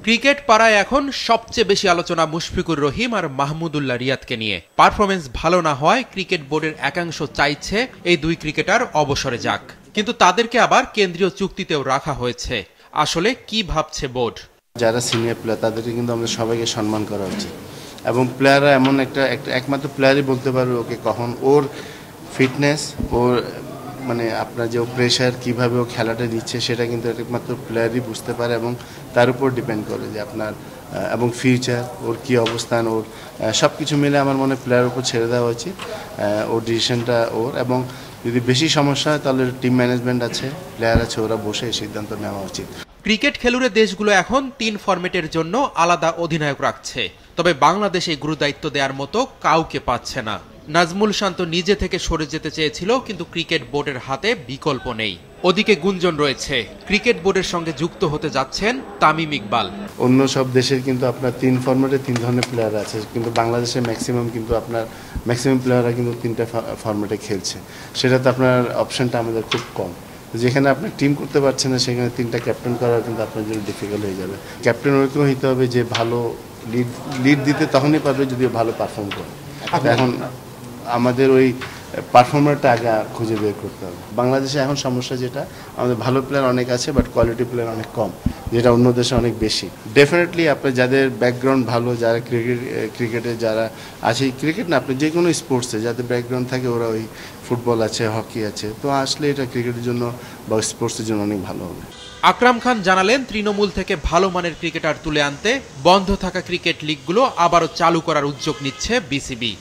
Cricket পাড়ায় এখন সবচেয়ে বেশি আলোচনা মুশফিকুর রহিম আর মাহমুদুল্লাহ রিয়াদকে নিয়ে। পারফরমেন্স ভালো না হওয়ায় ক্রিকেট বোর্ডের একাংশ চাইছে এই দুই ক্রিকেটার অবসরে যাক, কিন্তু তাদেরকে আবার কেন্দ্রীয় চুক্তিতেও রাখা হয়েছে। আসলে কি ভাবছে বোর্ড? যারা সিনিয়র প্লেয়ার তাদেরকে কিন্তু আমাদের সবাইকে সম্মান করা উচিত, এবং প্লেয়াররা এমন একটা একমাত্র প্লেয়ারই বলতে পারবে ওকে কখন ওর ফিটনেস, ওর মানে আপনার যে প্রেশার কীভাবে ও খেলাটা দিচ্ছে সেটা কিন্তু একমাত্র প্লেয়ারই বুঝতে পারে, এবং তার উপর ডিপেন্ড করে যে আপনার এবং ফিউচার ওর কী অবস্থান, ওর সব কিছু মিলে আমার মনে প্লেয়ারের উপর ছেড়ে দেওয়া উচিত। ওর ডিসিশনটা ওর, এবং যদি বেশি সমস্যা হয় তাহলে টিম ম্যানেজমেন্ট আছে, প্লেয়ার আছে, ওরা বসে এই সিদ্ধান্ত নেওয়া উচিত। ক্রিকেট খেলুড়ে দেশগুলো এখন 3 ফরম্যাটের জন্য আলাদা অধিনায়ক রাখছে, তবে বাংলাদেশ এই গুরুদায়িত্ব দেওয়ার মতো কাউকে পাচ্ছে না। নাজমুল শান্ত নিজে থেকে সরে যেতে চেয়েছিল, কিন্তু ক্রিকেট বোর্ডের হাতে বিকল্প নেই। ওদিকে গুঞ্জন রয়েছে ক্রিকেট বোর্ডের সঙ্গে যুক্ত হতে যাচ্ছেন তামিম ইকবাল। অন্য সব দেশের কিন্তু আপনার 3 ফরম্যাটে 3 ধরনের প্লেয়ার আছে, কিন্তু বাংলাদেশের ম্যাক্সিমাম প্লেয়াররা কিন্তু 3টা ফরম্যাটে খেলছে। সেটাতে আপনার অপশনটা আমাদের খুব কম। যেখানে আপনি টিম করতে পারছেন না সেখানে 3টা ক্যাপ্টেন করা কিন্তু আপনার জন্য ডিফিকাল্ট হয়ে যাবে। ক্যাপ্টেন ওরকম হইতে হবে যে ভালো লিড দিতে তখনই পারবে যদি ভালো পারফর্ম করে। এখন আমাদের ওই পারফর্মারটা আগে খুঁজে বের করতে হবে। বাংলাদেশে এখন সমস্যা যেটা, আমাদের ভালো প্লেয়ার অনেক আছে বাট কোয়ালিটি প্লেয়ার অনেক কম, যেটা অন্য দেশে অনেক বেশি। ডেফিনেটলি আপনার যাদের ব্যাকগ্রাউন্ড ভালো, যারা ক্রিকেটে যারা আছে, ক্রিকেট না আপনি যে কোনো স্পোর্টসে যাদের ব্যাকগ্রাউন্ড থাকে, ওরা ওই ফুটবল আছে, হকি আছে, তো আসলে এটা ক্রিকেটের জন্য বা স্পোর্টসের জন্য অনেক ভালো হবে। আকরাম খান জানালেন তৃণমূল থেকে ভালো মানের ক্রিকেটার তুলে আনতে বন্ধ থাকা ক্রিকেট লিগগুলো আবারও চালু করার উদ্যোগ নিচ্ছে বিসিবি।